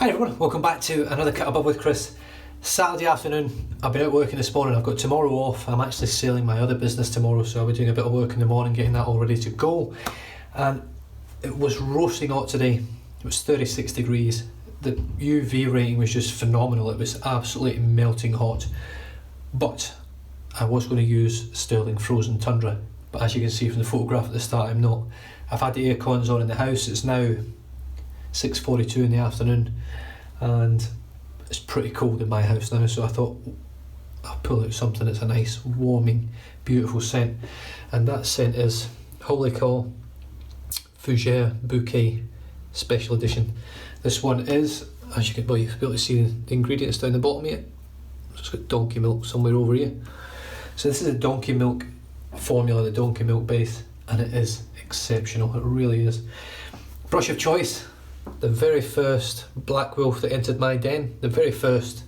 Hi everyone, welcome back to another Cut Above with Chris. Saturday afternoon, I've been out working this morning, I've got tomorrow off. I'm actually selling my other business tomorrow, so I'll be doing a bit of work in the morning, getting that all ready to go. And it was roasting hot today, it was 36 degrees. The UV rating was just phenomenal, it was absolutely melting hot. But I was going to use Sterling Frozen Tundra, but as you can see from the photograph at the start, I'm not. I've had the air cons on in the house, it's now 6:42 in the afternoon and it's pretty cold in my house now, so I thought I'll pull out something that's a nice warming beautiful scent, and that scent is Holy Call Fougere Bouquet Special Edition. This one is, as you can you'll be able to see the ingredients down the bottom here, so it's got donkey milk somewhere over here. So this is a donkey milk formula, the donkey milk base, and it is exceptional, it really is. Brush of choice, the very first black wolf that entered my den, the very first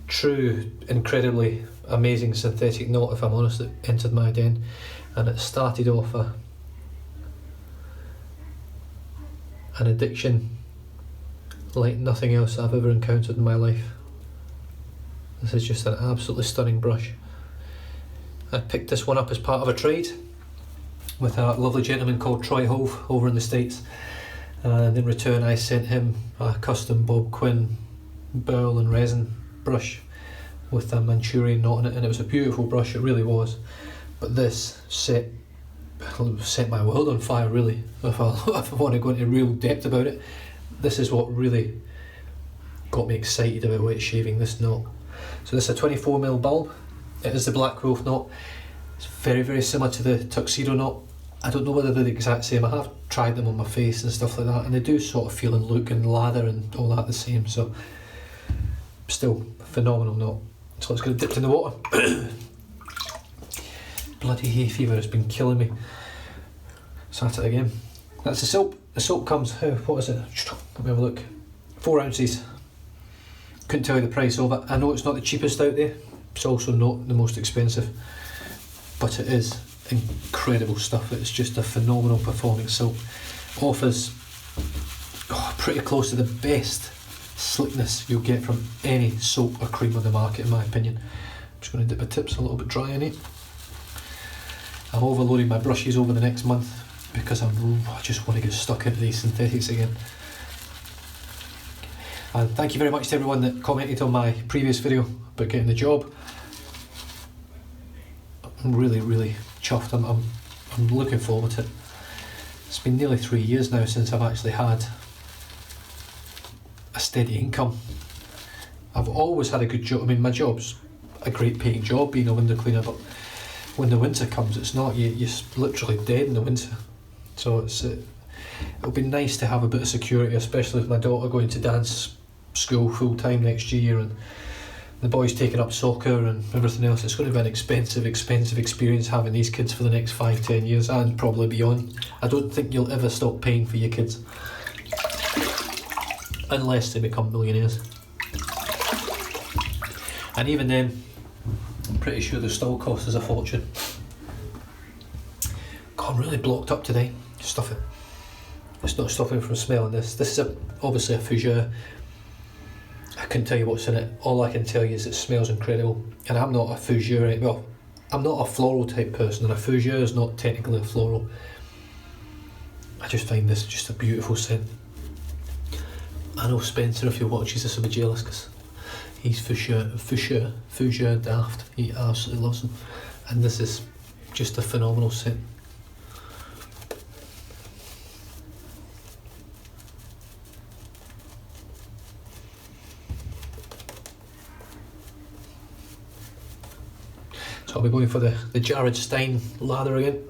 true, incredibly amazing synthetic knot, if I'm honest, that entered my den, and it started off an addiction like nothing else I've ever encountered in my life. This is just an absolutely stunning brush. I picked this one up as part of a trade with a lovely gentleman called Troy Hove over in the States. And in return I sent him a custom Bob Quinn bowl and resin brush with a Manchurian knot in it, and it was a beautiful brush, it really was. But this set my world on fire, really. If I want to go into real depth about it, this is what really got me excited about wet shaving, this knot. So this is a 24mm bulb, it is the Black Wolf knot. It's very, very similar to the Tuxedo knot. I don't know whether they're the exact same, I have tried them on my face and stuff like that, and they do sort of feel and look and lather and all that the same, so still phenomenal knot. So let's get it dipped in the water. Bloody hay fever has been killing me. So at it again. That's the soap. The soap comes, what is it? Let me have a look. 4 ounces. Couldn't tell you the price of it. I know it's not the cheapest out there, it's also not the most expensive, but it is incredible stuff. It's just a phenomenal performing soap. Offers pretty close to the best slickness you'll get from any soap or cream on the market, in my opinion. I'm just going to dip my tips a little bit dry in it. I'm overloading my brushes over the next month because I just want to get stuck into these synthetics again. And thank you very much to everyone that commented on my previous video about getting the job. I'm really chuffed. I'm looking forward to it. It's been nearly 3 years now since I've actually had a steady income. I've always had a good job. I mean, my job's a great paying job, being a window cleaner, but when the winter comes, it's not. You're literally dead in the winter. So it'll be nice to have a bit of security, especially with my daughter going to dance school full time next year and the boys taking up soccer and everything else. It's going to be an expensive experience having these kids for the next 5-10 years and probably beyond. I don't think you'll ever stop paying for your kids unless they become millionaires, and even then I'm pretty sure the still cost us a fortune. God, I'm really blocked up today. Stuff it. It's not stopping me from smelling this. This is obviously a Fougere. I couldn't tell you what's in it. All I can tell you is it smells incredible. And I'm not a Fougere, well, I'm not a floral type person, and a Fougere is not technically a floral. I just find this just a beautiful scent. I know Spencer, if he watches this, will be jealous because he's Fougere daft. He absolutely loves them. And this is just a phenomenal scent. So I'll be going for the Jared Stein lather again.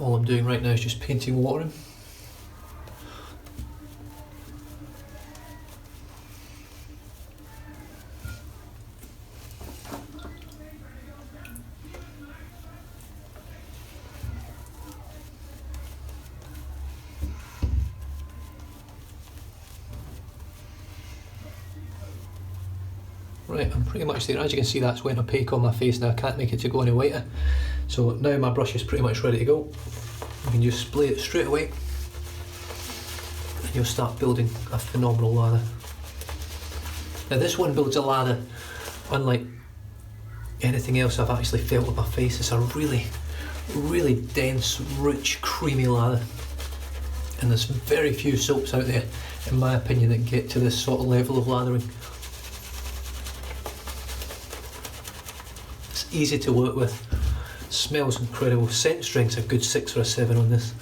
All I'm doing right now is just painting water in. Right, I'm pretty much there. As you can see, that's went opaque on my face now. I can't make it to go any whiter. So now my brush is pretty much ready to go. You can just spray it straight away and you'll start building a phenomenal lather. Now this one builds a lather unlike anything else I've actually felt with my face. It's a really, really dense, rich, creamy lather. And there's very few soaps out there, in my opinion, that get to this sort of level of lathering. It's easy to work with, smells incredible. Scent strength's a good 6 or a 7 on this.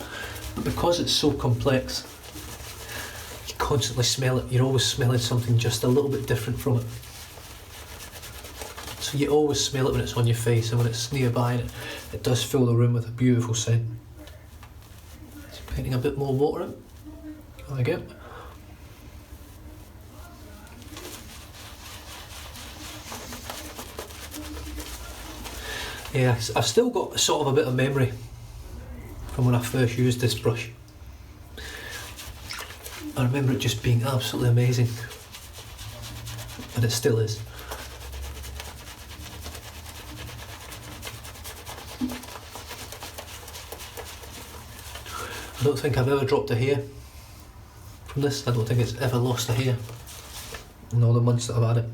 But because it's so complex, you constantly smell it. You're always smelling something just a little bit different from it. So you always smell it when it's on your face, and when it's nearby, and it does fill the room with a beautiful scent. Just painting a bit more water in. There we go. Yeah, I've still got sort of a bit of memory from when I first used this brush. I remember it just being absolutely amazing, and it still is. I don't think I've ever dropped a hair from this. I don't think it's ever lost a hair in all the months that I've had it.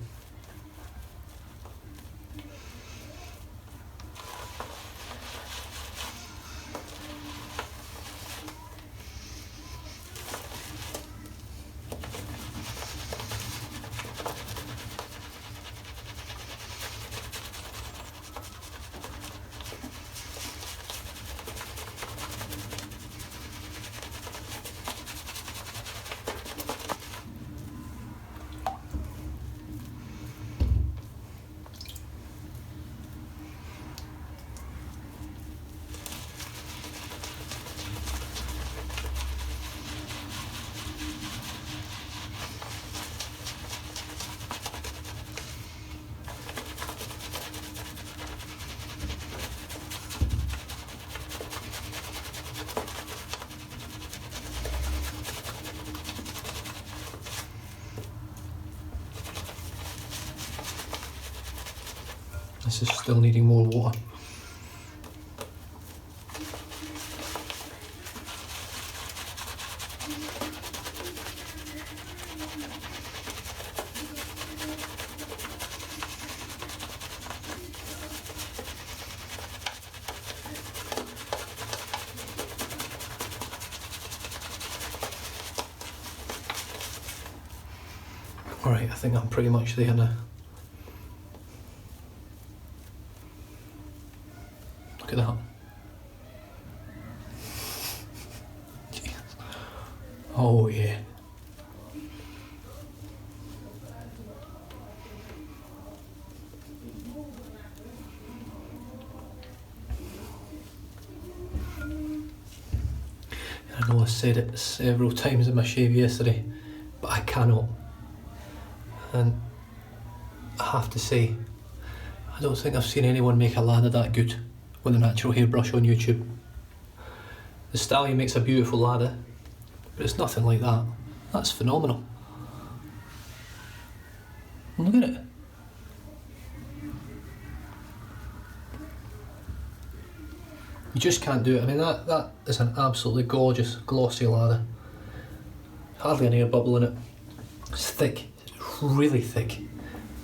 This is still needing more water. Alright, I think I'm pretty much there now. Look at that. Jeez. Oh yeah. I know I said it several times in my shave yesterday, but I cannot. And I have to say, I don't think I've seen anyone make a lather that good with a natural hairbrush on YouTube. The Stallion makes a beautiful lather, but it's nothing like that. That's phenomenal. Look at it. You just can't do it. I mean, that is an absolutely gorgeous, glossy lather. Hardly an air bubble in it. It's thick. Really thick,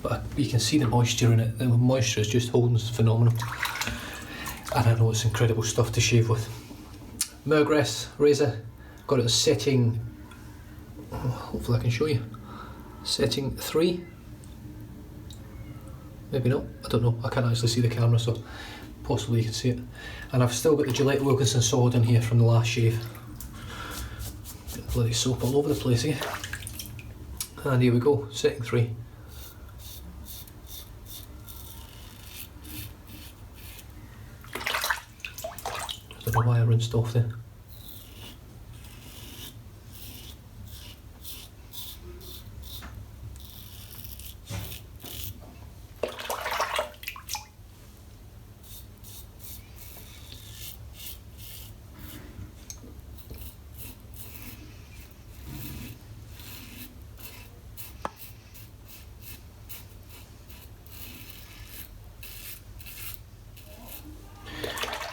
but you can see the moisture in it. The moisture is just holding phenomenal, and I know it's incredible stuff to shave with. Murgress razor, got it at setting, hopefully I can show you, setting 3, maybe not, I don't know, I can't actually see the camera, so possibly you can see it. And I've still got the Gillette Wilkinson sword in here from the last shave. Got the bloody soap all over the place again. And here we go, setting 3. I don't know why I rinsed off there.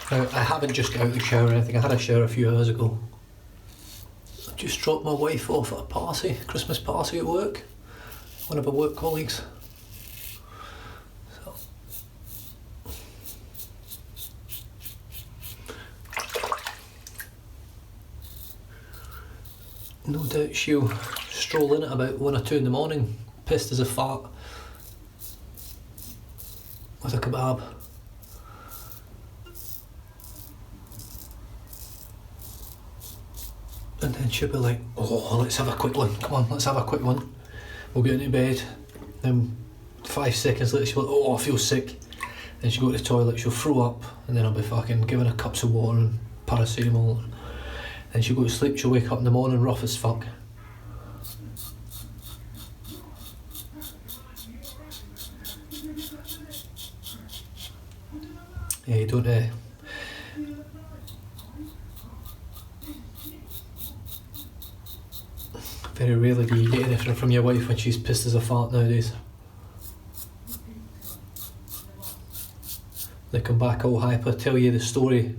Now, I haven't just got out of the shower or anything. I had a shower a few hours ago. I just dropped my wife off at a party, Christmas party at work. One of her work colleagues. So. No doubt she'll stroll in at about 1 or 2 in the morning, pissed as a fart, with a kebab. And then she'll be like, oh, let's have a quick one, come on, let's have a quick one. We'll get into bed. Then 5 seconds later she'll be like, oh, I feel sick. Then she'll go to the toilet, she'll throw up, and then I'll be fucking giving her cups of water and paracetamol. Then she'll go to sleep, she'll wake up in the morning rough as fuck. Yeah, you don't very rarely do you get anything from your wife when she's pissed as a fart nowadays. They come back all hyper, tell you the story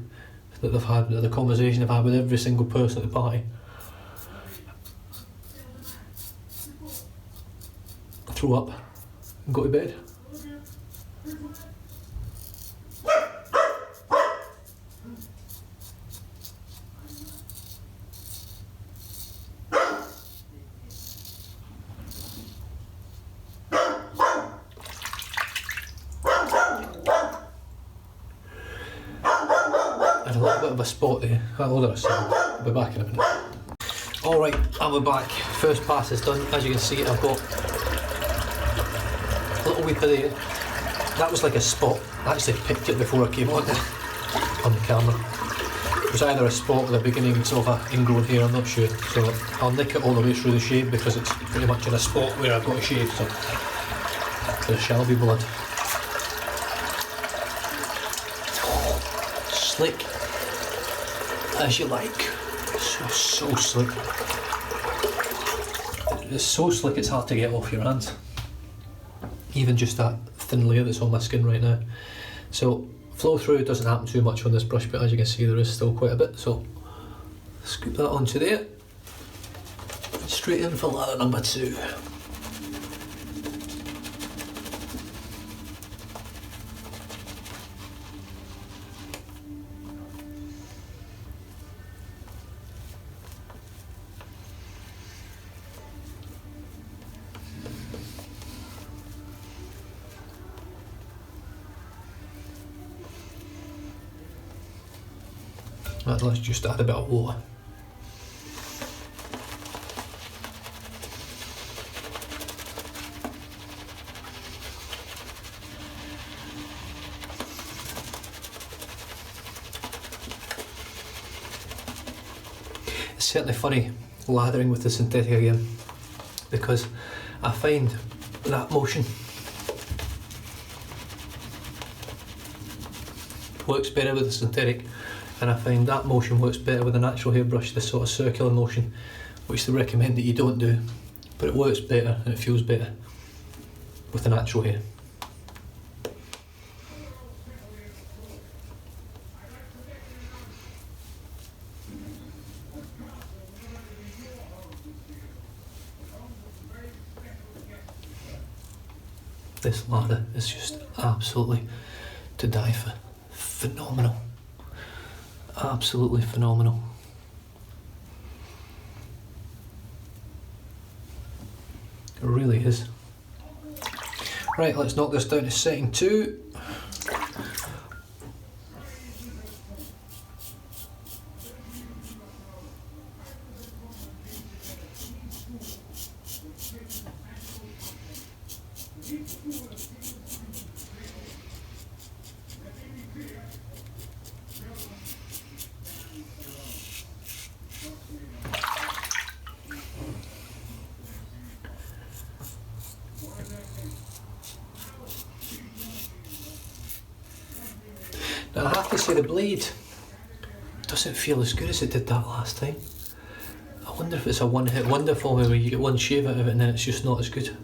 that they've had, the conversation they've had with every single person at the party. Throw up and go to bed. A little bit of a spot there. Hold on a second, I'll be back in a minute. Alright, I'm back. First pass is done. As you can see, I've got a little weeper there. That was like a spot. I actually picked it before I came on the camera. It was either a spot or the beginnings of an ingrown hair, I'm not sure. So I'll nick it all the way through the shave because it's pretty much in a spot where I've got a shave, so there shall be blood. Slick as you like. So slick. It's so slick it's hard to get off your hands. Even just that thin layer that's on my skin right now. So flow through doesn't happen too much on this brush, but as you can see there is still quite a bit. So scoop that onto there. Straight in for lather number 2. Let's just add a bit of water. It's certainly funny lathering with the synthetic again, because I find that motion works better with the synthetic, and I find that motion works better with a natural hairbrush, this sort of circular motion, which they recommend that you don't do, but it works better and it feels better with the natural hair. This lather is just absolutely to die for. Phenomenal. Absolutely phenomenal. It really is. Right, let's knock this down to setting 2. Now I have to say the blade doesn't feel as good as it did that last time. I wonder if it's a one-hit wonder for me where you get one shave out of it and then it's just not as good.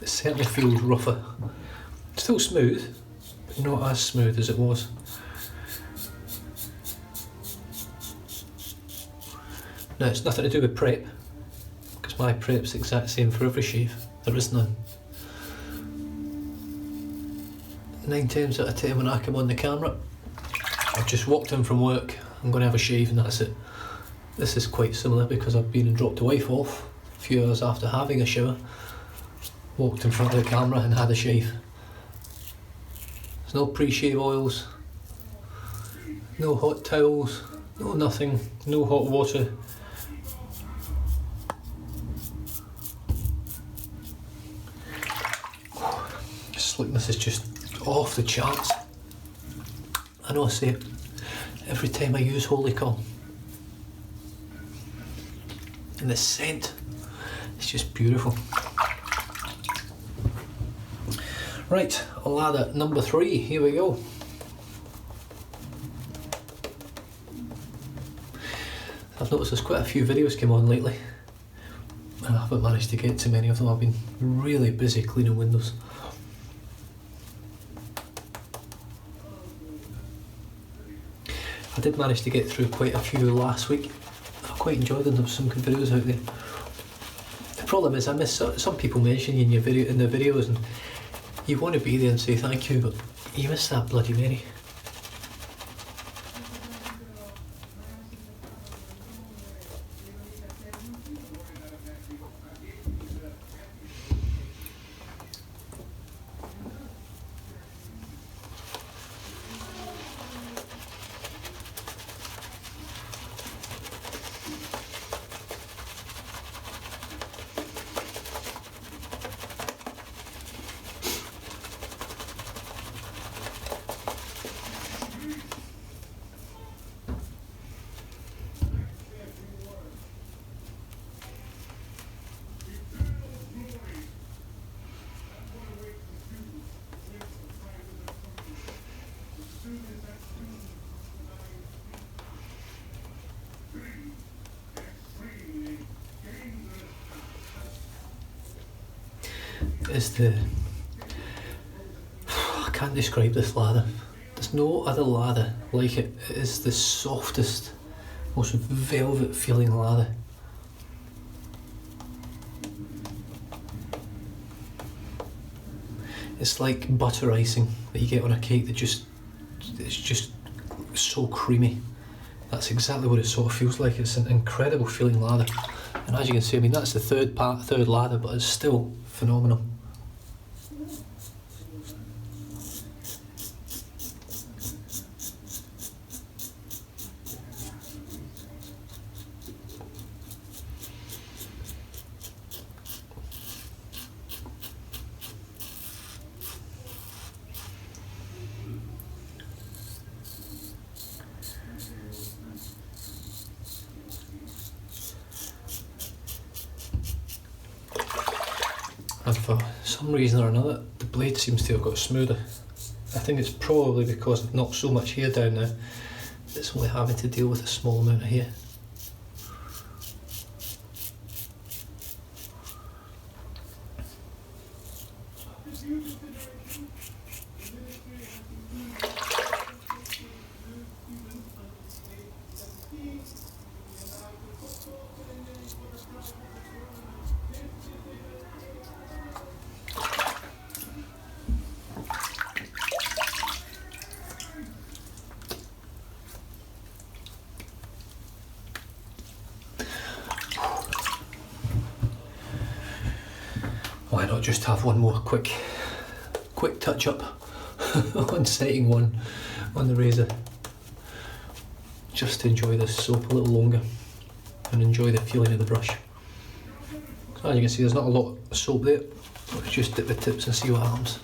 It certainly feels rougher. Still smooth, but not as smooth as it was. Now it's nothing to do with prep, because my prep's the exact same for every shave. There is none. 9 times out of 10 when I come on the camera, I've just walked in from work, I'm going to have a shave and that's it. This is quite similar because I've been and dropped the wife off a few hours after having a shower, walked in front of the camera and had a shave. There's no pre-shave oils, no hot towels, no nothing, no hot water. Slickness is just off the charts. I know I say it every time I use Holy Call. And the scent, it's just beautiful. Right, lather number 3, here we go. I've noticed there's quite a few videos came on lately, and I haven't managed to get to many of them. I've been really busy cleaning windows. I did manage to get through quite a few last week. I quite enjoyed them. There were some good videos out there. The problem is I miss some people mention you in the videos, and you want to be there and say thank you, but you miss that bloody many. I can't describe this lather. There's no other lather like it. It is the softest, most velvet feeling lather. It's like butter icing that you get on a cake that it's just so creamy. That's exactly what it sort of feels like. It's an incredible feeling lather. And as you can see, I mean, that's the third lather, but it's still phenomenal. And for some reason or another, the blade seems to have got smoother. I think it's probably because I've knocked so much hair down now, it's only having to deal with a small amount of hair. Why not just have one more quick touch up on setting one on the razor, just to enjoy this soap a little longer and enjoy the feeling of the brush. So as you can see, there's not a lot of soap there. Let's just dip the tips and see what happens.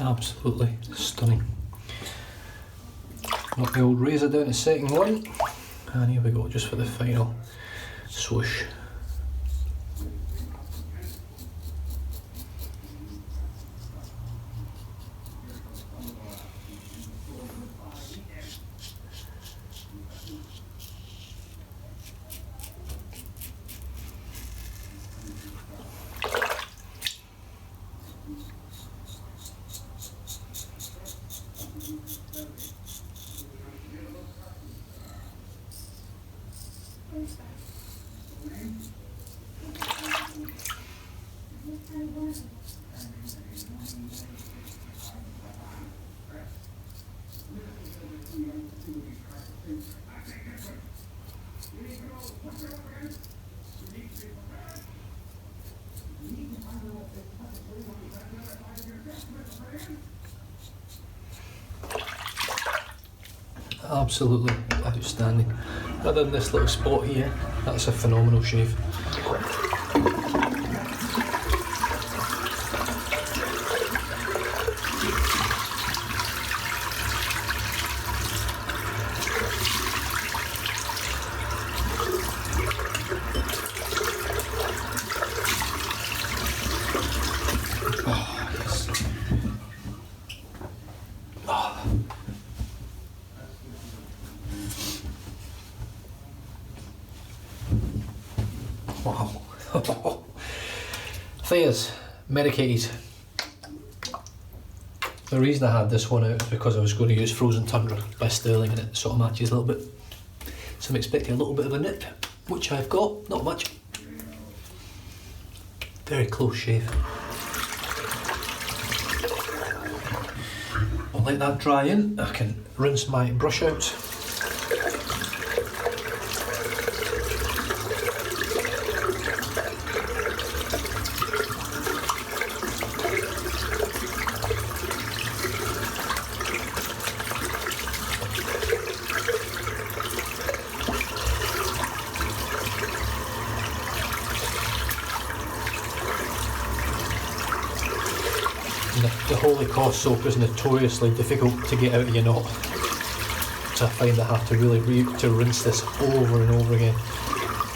Absolutely stunning. Knock the old razor down to second one, and here we go, just for the final swoosh. Absolutely outstanding. Other than this little spot here, that's a phenomenal shave. Wow. Fougere, medicated. The reason I had this one out is because I was going to use Frozen Tundra by Sterling, and it sort of matches a little bit. So I'm expecting a little bit of a nip, which I've got, not much. Very close shave. I'll let that dry in. I can rinse my brush out. The Holy Cause soap is notoriously difficult to get out of your knot, so I find I have to really rinse this over and over again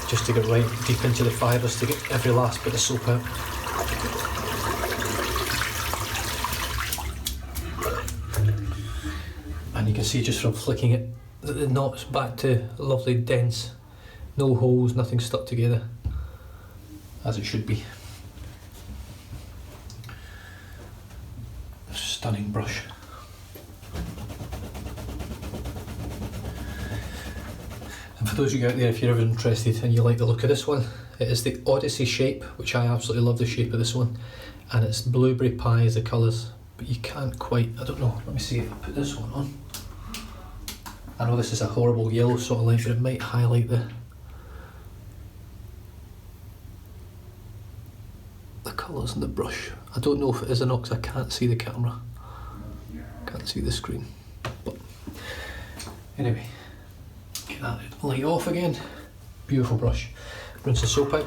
just to get right deep into the fibres to get every last bit of soap out. And you can see just from flicking it that the knot's back to lovely dense, no holes, nothing stuck together, as it should be. Stunning brush. And for those of you out there, if you're ever interested and you like the look of this one, it is the Odyssey shape, which I absolutely love the shape of this one, and it's blueberry pie as the colours, but you can't quite, I don't know, let me see if I put this one on. I know this is a horrible yellow sort of light, but it might highlight the colours in the brush. I don't know if it is or not because I can't see the camera. Can't see the screen. But anyway, get that light off again. Beautiful brush. Rinse the soap out.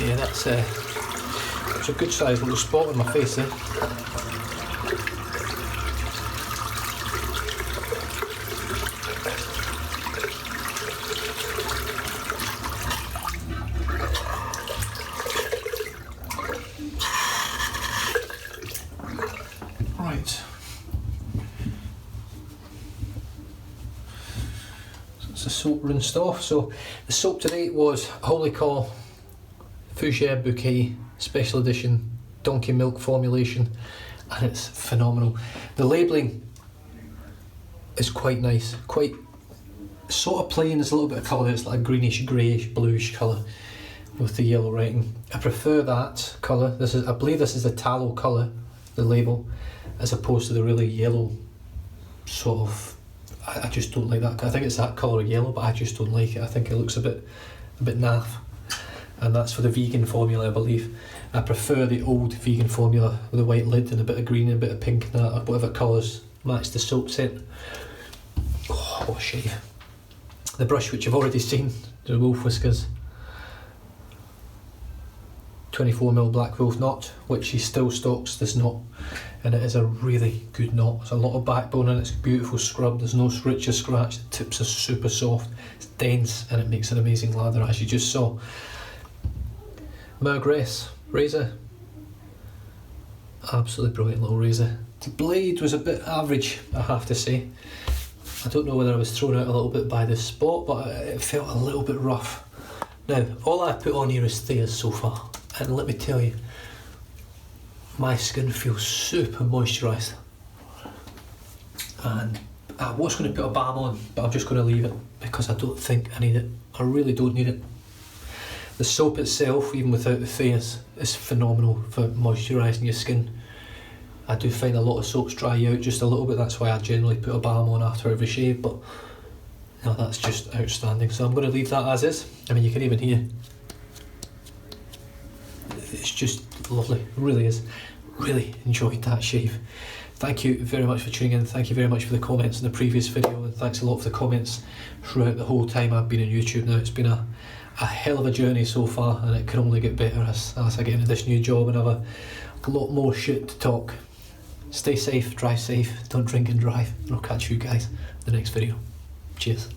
Yeah, that's a good sized little spot on my face there. Right. So it's the soap rinsed off. So the soap today was Holy Call Fougere Bouquet Special Edition Donkey Milk formulation, and it's phenomenal. The labelling is quite nice, quite sort of plain. There's a little bit of colour. It's like a greenish, greyish, bluish colour with the yellow writing. I prefer that colour. This is, I believe this is the tallow colour, the label, as opposed to the really yellow sort of. I just don't like that. I think it's that colour of yellow, but I just don't like it. I think it looks a bit naff. And that's for the vegan formula, I believe. I prefer the old vegan formula with a white lid and a bit of green and a bit of pink and that, or whatever colours match the soap scent. Oh, what a shave. The brush, which you've already seen, the wolf whiskers. 24mm Black Wolf knot, which he still stocks this knot, and it is a really good knot. There's a lot of backbone in it, it's beautiful scrub, there's no scritch or scratch, the tips are super soft, it's dense, and it makes an amazing lather, as you just saw. Mergress razor, absolutely brilliant little razor. The blade was a bit average, I have to say. I don't know whether I was thrown out a little bit by the spot, but it felt a little bit rough. Now, all I put on here is Thayers so far, and let me tell you, my skin feels super moisturised. And I was going to put a balm on, but I'm just going to leave it because I don't think I need it. I really don't need it. The soap itself, even without the Thayers, is phenomenal for moisturising your skin. I do find a lot of soaps dry you out just a little bit, that's why I generally put a balm on after every shave, but no, that's just outstanding. So I'm going to leave that as is. I mean, you can even hear. It's just lovely, it really is. Really enjoyed that shave. Thank you very much for tuning in, thank you very much for the comments in the previous video, and thanks a lot for the comments throughout the whole time I've been on YouTube now. It's been a hell of a journey so far, and it can only get better as I get into this new job and have a lot more shit to talk. Stay safe, drive safe, don't drink and drive, and I'll catch you guys in the next video. Cheers.